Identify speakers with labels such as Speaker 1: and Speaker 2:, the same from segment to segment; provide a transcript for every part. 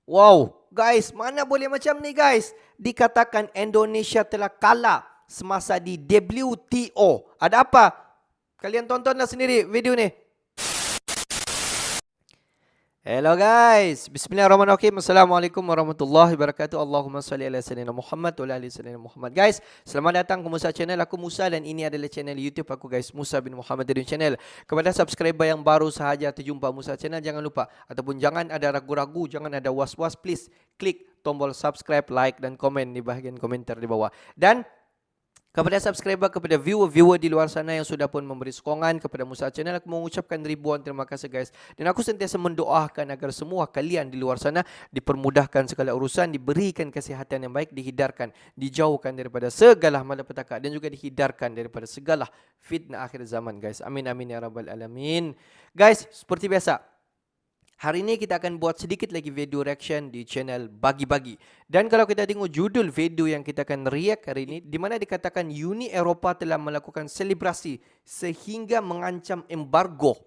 Speaker 1: Wow, guys, mana boleh macam ni guys? Dikatakan Indonesia telah kalah semasa di WTO. Ada apa? Kalian tontonlah sendiri video ni. Hello guys, bismillahirrahmanirrahim. Assalamualaikum warahmatullahi wabarakatuh. Allahumma salli ala sayyidina Muhammad wa ala ali sayyidina Muhammad. Guys, selamat datang ke Musa Channel. Aku Musa dan ini adalah channel YouTube aku guys, Musa bin Muhammad Dadun Channel. Kepada subscriber yang baru sahaja terjumpa Musa Channel, jangan lupa ataupun jangan ada ragu-ragu, jangan ada was-was, please klik tombol subscribe, like dan komen di bahagian komentar di bawah. Dan kepada subscriber, kepada viewer di luar sana yang sudah pun memberi sokongan kepada Musa Channel, aku mengucapkan ribuan terima kasih guys. Dan aku sentiasa mendoakan agar semua kalian di luar sana dipermudahkan segala urusan, diberikan kesihatan yang baik, dihindarkan, dijauhkan daripada segala malapetaka dan juga dihindarkan daripada segala fitnah akhir zaman guys. Amin amin ya rabbal alamin. Guys, seperti biasa, hari ini kita akan buat sedikit lagi video reaction di channel Bagi-Bagi. Dan kalau kita tengok judul video yang kita akan react hari ini, di mana dikatakan Uni Eropah telah melakukan selebrasi sehingga mengancam embargo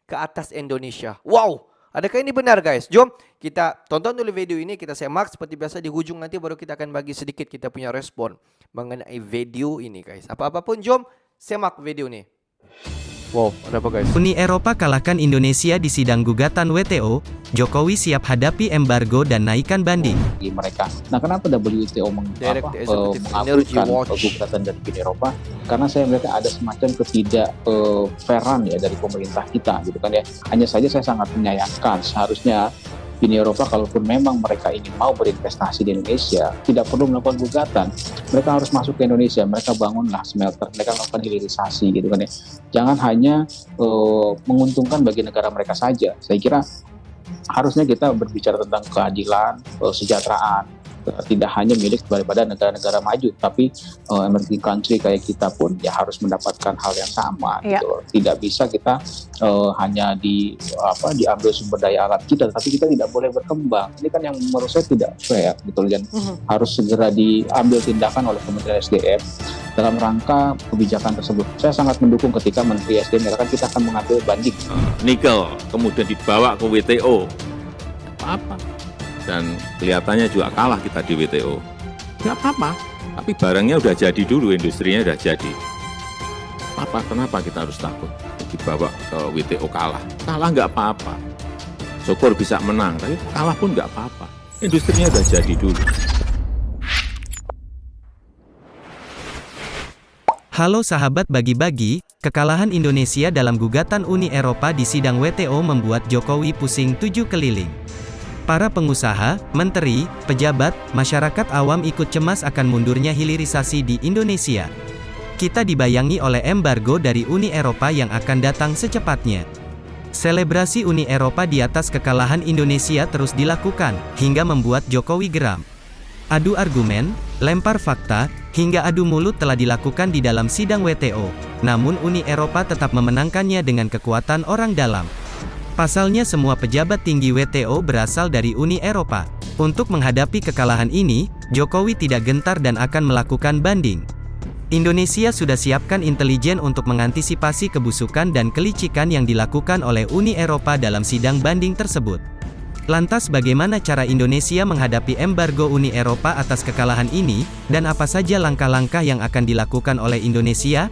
Speaker 1: ke atas Indonesia. Wow, adakah ini benar guys? Jom kita tonton dulu video ini, kita semak seperti biasa di hujung nanti baru kita akan bagi sedikit kita punya respon mengenai video ini guys. Apa-apa pun jom semak video ini. Wow, ada apa guys?
Speaker 2: Uni Eropa kalahkan Indonesia di sidang gugatan WTO, Jokowi siap hadapi embargo dan naikkan banding.
Speaker 3: Mereka. Nah, kenapa WTO mengabulkan gugatan dari Uni Eropa? Karena saya melihat ada semacam ketidak-fairan ya dari pemerintah kita, gitu kan ya. Hanya saja saya sangat menyayangkan, seharusnya Uni Eropa kalaupun memang mereka ini mau berinvestasi di Indonesia, tidak perlu melakukan gugatan. Mereka harus masuk ke Indonesia, mereka bangunlah smelter, mereka melakukan hilirisasi gitu kan ya. Jangan hanya menguntungkan bagi negara mereka saja. Saya kira harusnya kita berbicara tentang keadilan, kesejahteraan, tidak hanya milik daripada negara-negara maju, tapi emerging country kayak kita pun ya harus mendapatkan hal yang sama. Gitu. Tidak bisa kita hanya diambil sumber daya alam kita, tapi kita tidak boleh berkembang. Ini kan yang menurut saya tidak fair, gitu. Dan harus segera diambil tindakan oleh Kementerian SDM dalam rangka kebijakan tersebut. Saya sangat mendukung ketika Menteri SDM mengatakan kita akan mengambil banding.
Speaker 4: Nikel kemudian dibawa ke WTO, apa? Dan kelihatannya juga kalah kita di WTO. Nggak apa-apa, tapi barangnya udah jadi dulu, industrinya udah jadi. Kenapa kita harus takut dibawa ke WTO kalah? Kalah nggak apa-apa. Syukur bisa menang, tapi kalah pun nggak apa-apa. Industrinya udah jadi dulu.
Speaker 2: Halo sahabat Bagi-Bagi, kekalahan Indonesia dalam gugatan Uni Eropa di sidang WTO membuat Jokowi pusing 7 keliling. Para pengusaha, menteri, pejabat, masyarakat awam ikut cemas akan mundurnya hilirisasi di Indonesia. Kita dibayangi oleh embargo dari Uni Eropa yang akan datang secepatnya. Selebrasi Uni Eropa di atas kekalahan Indonesia terus dilakukan, hingga membuat Jokowi geram. Adu argumen, lempar fakta, hingga adu mulut telah dilakukan di dalam sidang WTO. Namun Uni Eropa tetap memenangkannya dengan kekuatan orang dalam. Pasalnya semua pejabat tinggi WTO berasal dari Uni Eropa. Untuk menghadapi kekalahan ini, Jokowi tidak gentar dan akan melakukan banding. Indonesia sudah siapkan intelijen untuk mengantisipasi kebusukan dan kelicikan yang dilakukan oleh Uni Eropa dalam sidang banding tersebut. Lantas bagaimana cara Indonesia menghadapi embargo Uni Eropa atas kekalahan ini, dan apa saja langkah-langkah yang akan dilakukan oleh Indonesia?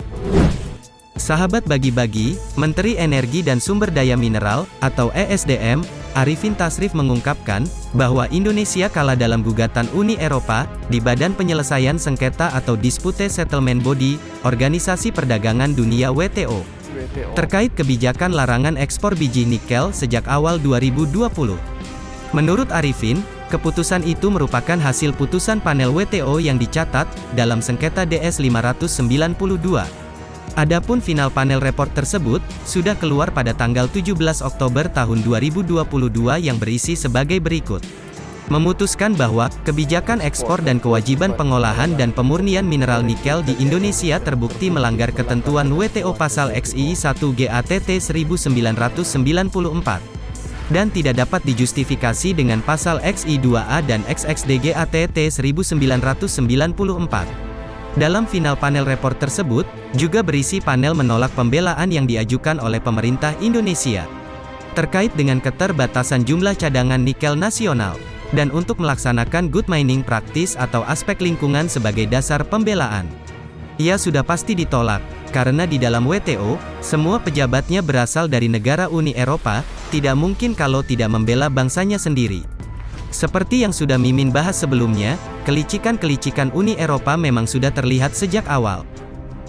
Speaker 2: Sahabat Bagi-Bagi, Menteri Energi dan Sumber Daya Mineral, atau ESDM, Arifin Tasrif mengungkapkan, bahwa Indonesia kalah dalam gugatan Uni Eropa, di Badan Penyelesaian Sengketa atau Dispute Settlement Body, Organisasi Perdagangan Dunia WTO. Terkait kebijakan larangan ekspor biji nikel sejak awal 2020. Menurut Arifin, keputusan itu merupakan hasil putusan panel WTO yang dicatat, dalam sengketa DS 592. Adapun final panel report tersebut, sudah keluar pada tanggal 17 Oktober tahun 2022 yang berisi sebagai berikut. Memutuskan bahwa, kebijakan ekspor dan kewajiban pengolahan dan pemurnian mineral nikel di Indonesia terbukti melanggar ketentuan WTO pasal XII 1 GATT 1994. Dan tidak dapat dijustifikasi dengan pasal XI 2A dan XXD GATT 1994. Dalam final panel report tersebut, juga berisi panel menolak pembelaan yang diajukan oleh pemerintah Indonesia terkait dengan keterbatasan jumlah cadangan nikel nasional. dan untuk melaksanakan good mining practice atau aspek lingkungan sebagai dasar pembelaan. Ia sudah pasti ditolak, karena di dalam WTO, semua pejabatnya berasal dari negara Uni Eropa, tidak mungkin kalau tidak membela bangsanya sendiri. Seperti yang sudah Mimin bahas sebelumnya, kelicikan-kelicikan Uni Eropa memang sudah terlihat sejak awal.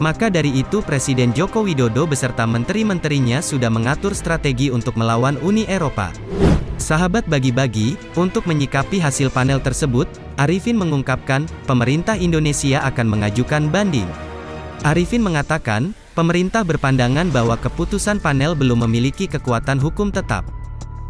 Speaker 2: Maka dari itu Presiden Joko Widodo beserta menteri-menterinya sudah mengatur strategi untuk melawan Uni Eropa. Sahabat bagi-bagi, untuk menyikapi hasil panel tersebut, Arifin mengungkapkan, pemerintah Indonesia akan mengajukan banding. Arifin mengatakan, pemerintah berpandangan bahwa keputusan panel belum memiliki kekuatan hukum tetap.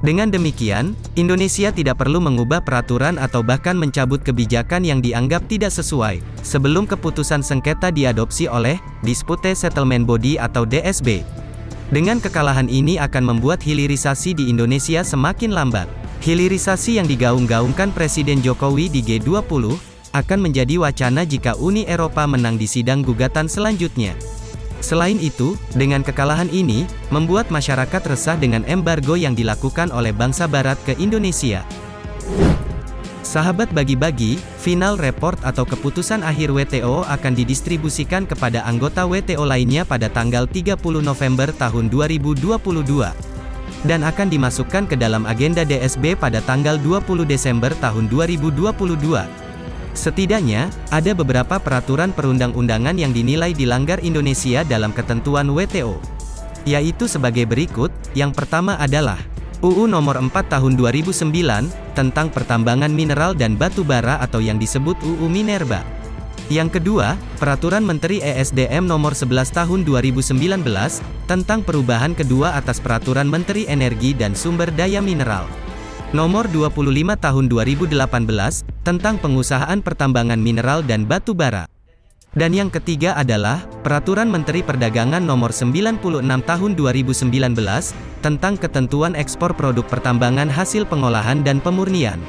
Speaker 2: Dengan demikian, Indonesia tidak perlu mengubah peraturan atau bahkan mencabut kebijakan yang dianggap tidak sesuai, sebelum keputusan sengketa diadopsi oleh Dispute Settlement Body atau DSB. Dengan kekalahan ini akan membuat hilirisasi di Indonesia semakin lambat. Hilirisasi yang digaung-gaungkan Presiden Jokowi di G20, akan menjadi wacana jika Uni Eropa menang di sidang gugatan selanjutnya. Selain itu, dengan kekalahan ini, membuat masyarakat resah dengan embargo yang dilakukan oleh bangsa Barat ke Indonesia. Sahabat bagi-bagi, final report atau keputusan akhir WTO akan didistribusikan kepada anggota WTO lainnya pada tanggal 30 November tahun 2022. Dan akan dimasukkan ke dalam agenda DSB pada tanggal 20 Desember tahun 2022. Setidaknya, ada beberapa peraturan perundang-undangan yang dinilai dilanggar Indonesia dalam ketentuan WTO. Yaitu sebagai berikut, yang pertama adalah UU Nomor 4 Tahun 2009, tentang pertambangan mineral dan batu bara atau yang disebut UU Minerba. Yang kedua, Peraturan Menteri ESDM Nomor 11 Tahun 2019, tentang perubahan kedua atas Peraturan Menteri Energi dan Sumber Daya Mineral. Nomor 25 Tahun 2018, tentang pengusahaan pertambangan mineral dan batu bara. Dan yang ketiga adalah, Peraturan Menteri Perdagangan Nomor 96 Tahun 2019, tentang ketentuan ekspor produk pertambangan hasil pengolahan dan pemurnian.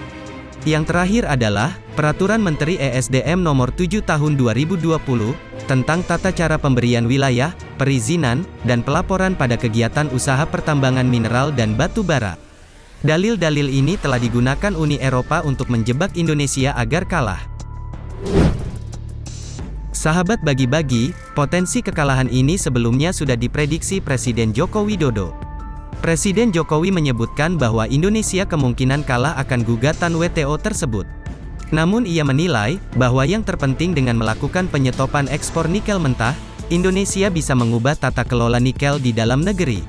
Speaker 2: Yang terakhir adalah, Peraturan Menteri ESDM Nomor 7 Tahun 2020, tentang tata cara pemberian wilayah, perizinan, dan pelaporan pada kegiatan usaha pertambangan mineral dan batu bara. Dalil-dalil ini telah digunakan Uni Eropa untuk menjebak Indonesia agar kalah. Sahabat bagi-bagi, potensi kekalahan ini sebelumnya sudah diprediksi Presiden Joko Widodo. Presiden Jokowi menyebutkan bahwa Indonesia kemungkinan kalah akan gugatan WTO tersebut. Namun ia menilai, bahwa yang terpenting dengan melakukan penyetopan ekspor nikel mentah, Indonesia bisa mengubah tata kelola nikel di dalam negeri.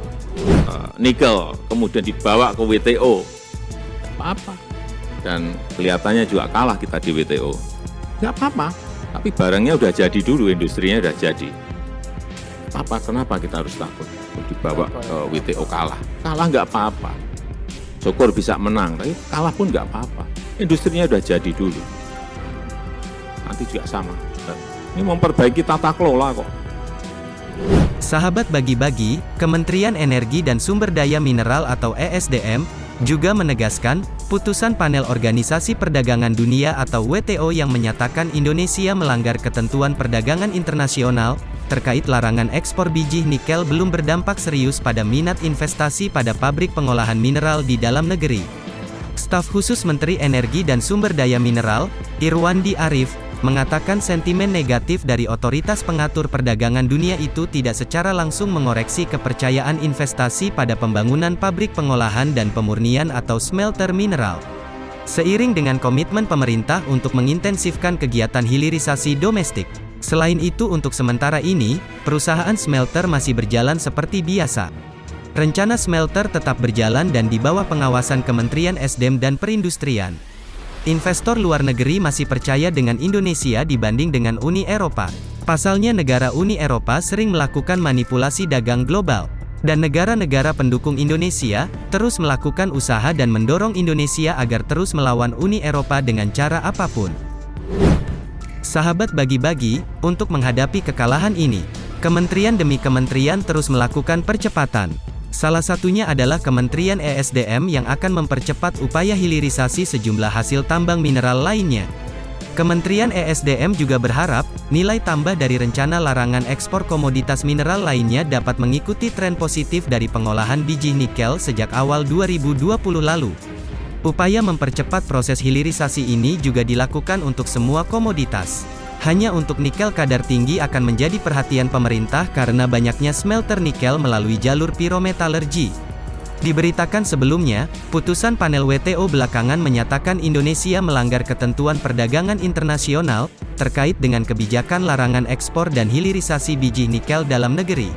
Speaker 4: Nikel kemudian dibawa ke WTO, apa-apa, dan kelihatannya juga kalah kita di WTO, nggak apa-apa, tapi barangnya udah jadi dulu, industrinya udah jadi. Kenapa kita harus takut dibawa ke WTO kalah nggak apa-apa, syukur bisa menang, tapi kalah pun nggak apa-apa, industrinya udah jadi dulu, nanti juga sama, ini memperbaiki tata kelola kok.
Speaker 2: Sahabat bagi-bagi, Kementerian Energi dan Sumber Daya Mineral atau ESDM, juga menegaskan, putusan panel Organisasi Perdagangan Dunia atau WTO yang menyatakan Indonesia melanggar ketentuan perdagangan internasional, terkait larangan ekspor biji nikel belum berdampak serius pada minat investasi pada pabrik pengolahan mineral di dalam negeri. Staf khusus Menteri Energi dan Sumber Daya Mineral, Irwandi Arif, mengatakan sentimen negatif dari otoritas pengatur perdagangan dunia itu tidak secara langsung mengoreksi kepercayaan investasi pada pembangunan pabrik pengolahan dan pemurnian atau smelter mineral. Seiring dengan komitmen pemerintah untuk mengintensifkan kegiatan hilirisasi domestik. Selain itu untuk sementara ini, perusahaan smelter masih berjalan seperti biasa. Rencana smelter tetap berjalan dan di bawah pengawasan Kementerian SDM dan Perindustrian. Investor luar negeri masih percaya dengan Indonesia dibanding dengan Uni Eropa. Pasalnya negara Uni Eropa sering melakukan manipulasi dagang global. Dan negara-negara pendukung Indonesia, terus melakukan usaha dan mendorong Indonesia agar terus melawan Uni Eropa dengan cara apapun. Sahabat bagi-bagi, untuk menghadapi kekalahan ini, kementerian demi kementerian terus melakukan percepatan. Salah satunya adalah Kementerian ESDM yang akan mempercepat upaya hilirisasi sejumlah hasil tambang mineral lainnya. Kementerian ESDM juga berharap, nilai tambah dari rencana larangan ekspor komoditas mineral lainnya dapat mengikuti tren positif dari pengolahan biji nikel sejak awal 2020 lalu. Upaya mempercepat proses hilirisasi ini juga dilakukan untuk semua komoditas. Hanya untuk nikel kadar tinggi akan menjadi perhatian pemerintah karena banyaknya smelter nikel melalui jalur pirometalurgi. Diberitakan sebelumnya, putusan panel WTO belakangan menyatakan Indonesia melanggar ketentuan perdagangan internasional, terkait dengan kebijakan larangan ekspor dan hilirisasi biji nikel dalam negeri.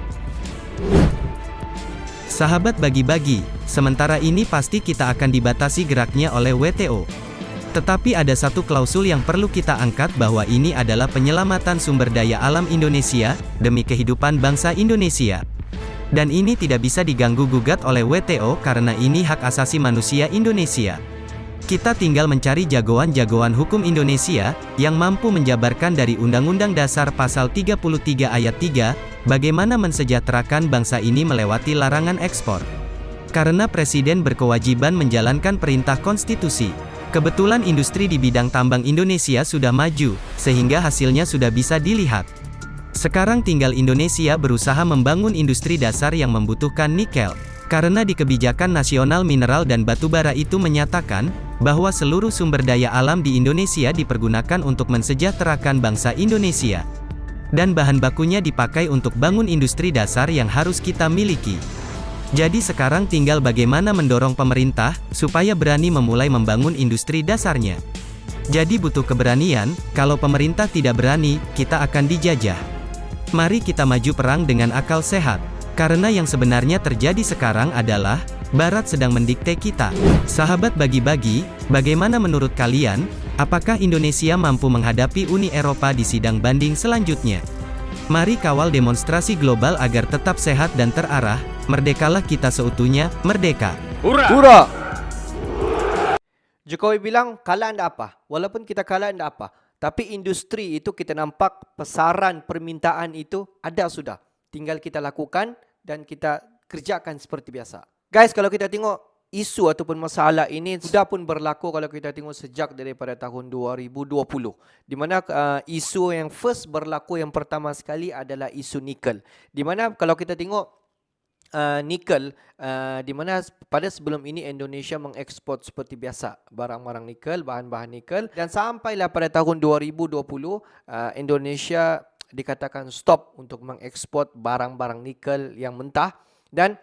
Speaker 2: Sahabat bagi-bagi, sementara ini pasti kita akan dibatasi geraknya oleh WTO. Tetapi ada satu klausul yang perlu kita angkat bahwa ini adalah penyelamatan sumber daya alam Indonesia, demi kehidupan bangsa Indonesia. Dan ini tidak bisa diganggu-gugat oleh WTO karena ini hak asasi manusia Indonesia. Kita tinggal mencari jagoan-jagoan hukum Indonesia, yang mampu menjabarkan dari Undang-Undang Dasar Pasal 33 Ayat 3, bagaimana mensejahterakan bangsa ini melewati larangan ekspor. Karena Presiden berkewajiban menjalankan perintah konstitusi. Kebetulan industri di bidang tambang Indonesia sudah maju, sehingga hasilnya sudah bisa dilihat. Sekarang tinggal Indonesia berusaha membangun industri dasar yang membutuhkan nikel. Karena di kebijakan nasional mineral dan batubara itu menyatakan, bahwa seluruh sumber daya alam di Indonesia dipergunakan untuk mensejahterakan bangsa Indonesia. Dan bahan bakunya dipakai untuk bangun industri dasar yang harus kita miliki. Jadi sekarang tinggal bagaimana mendorong pemerintah, supaya berani memulai membangun industri dasarnya. Jadi butuh keberanian, kalau pemerintah tidak berani, kita akan dijajah. Mari kita maju perang dengan akal sehat. Karena yang sebenarnya terjadi sekarang adalah, Barat sedang mendikte kita. Sahabat bagi-bagi, bagaimana menurut kalian? Apakah Indonesia mampu menghadapi Uni Eropa di sidang banding selanjutnya? Mari kawal demonstrasi global agar tetap sehat dan terarah. Merdekalah kita seutuhnya, merdeka.
Speaker 1: Hurra! Jokowi bilang, kalah anda apa? Walaupun kita kalah anda apa? Tapi industri itu kita nampak pasaran permintaan itu ada sudah. Tinggal kita lakukan dan kita kerjakan seperti biasa. Guys, kalau kita tengok isu ataupun masalah ini sudah pun berlaku kalau kita tengok sejak daripada tahun 2020. Di mana isu yang first berlaku yang pertama sekali adalah isu nikel. Di mana kalau kita tengok nikel, di mana pada sebelum ini Indonesia mengekspor seperti biasa barang-barang nikel, bahan-bahan nikel, dan sampailah pada tahun 2020 Indonesia dikatakan stop untuk mengekspor barang-barang nikel yang mentah, dan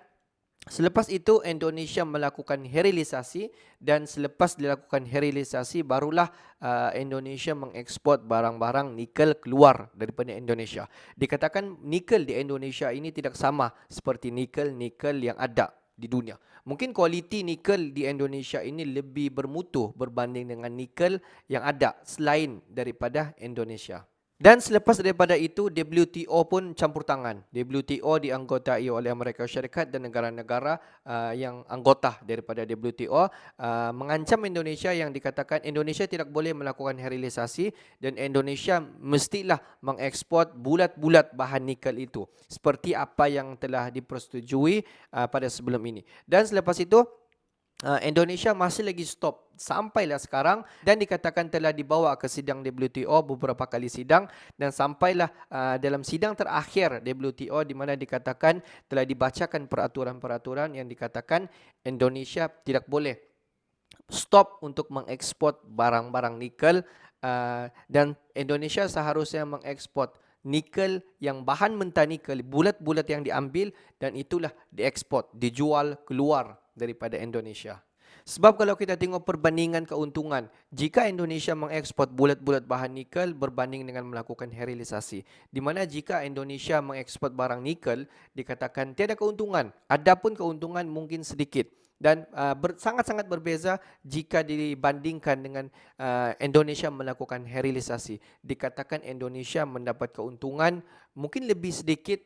Speaker 1: selepas itu Indonesia melakukan hilirisasi, dan selepas dilakukan hilirisasi barulah Indonesia mengekspor barang-barang nikel keluar daripada Indonesia. Dikatakan nikel di Indonesia ini tidak sama seperti nikel-nikel yang ada di dunia. Mungkin kualiti nikel di Indonesia ini lebih bermutu berbanding dengan nikel yang ada selain daripada Indonesia. Dan selepas daripada itu, WTO pun campur tangan. WTO dianggotai oleh Amerika Syarikat dan negara-negara yang anggota daripada WTO mengancam Indonesia, yang dikatakan Indonesia tidak boleh melakukan hilirisasi dan Indonesia mestilah mengekspor bulat-bulat bahan nikel itu, seperti apa yang telah dipersetujui pada sebelum ini. Dan selepas itu, Indonesia masih lagi stop sampailah sekarang, dan dikatakan telah dibawa ke sidang WTO beberapa kali sidang, dan sampailah dalam sidang terakhir WTO di mana dikatakan telah dibacakan peraturan-peraturan yang dikatakan Indonesia tidak boleh stop untuk mengekspor barang-barang nikel, dan Indonesia seharusnya mengekspor nikel yang bahan mentah nikel, bulat-bulat yang diambil, dan itulah diekspor, dijual keluar daripada Indonesia. Sebab kalau kita tengok perbandingan keuntungan, jika Indonesia mengekspor bulat-bulat bahan nikel berbanding dengan melakukan hilirisasi, di mana jika Indonesia mengekspor barang nikel, dikatakan tiada keuntungan, adapun keuntungan mungkin sedikit. Dan sangat-sangat berbeza jika dibandingkan dengan Indonesia melakukan hilirisasi. Dikatakan Indonesia mendapat keuntungan mungkin lebih sedikit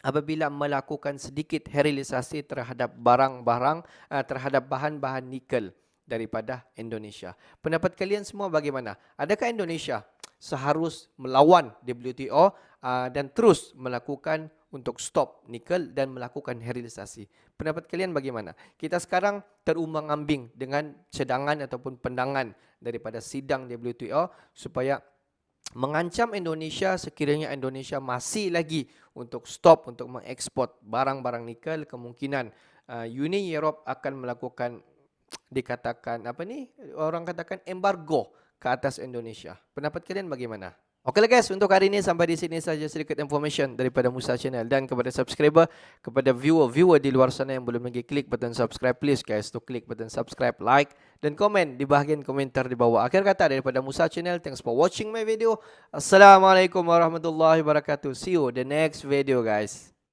Speaker 1: apabila melakukan sedikit hilirisasi terhadap barang-barang, terhadap bahan-bahan nikel daripada Indonesia. Pendapat kalian semua bagaimana? Adakah Indonesia seharus melawan WTO dan terus melakukan untuk stop nikel dan melakukan hilirisasi? Pendapat kalian bagaimana? Kita sekarang terumbang-ambing dengan cadangan ataupun pandangan daripada sidang WTO supaya mengancam Indonesia sekiranya Indonesia masih lagi untuk stop untuk mengekspor barang-barang nikel. Kemungkinan Uni Eropa akan melakukan dikatakan apa nih? Orang katakan embargo ke atas Indonesia. Pendapat kalian bagaimana? Okeylah guys, untuk hari ini sampai di sini saja sedikit information daripada Musa Channel, dan kepada subscriber, kepada viewer di luar sana yang belum lagi klik button subscribe, please guys to klik button subscribe, like dan komen di bahagian komentar di bawah. Akhir kata daripada Musa Channel, thanks for watching my video. Assalamualaikum warahmatullahi wabarakatuh. See you the next video guys.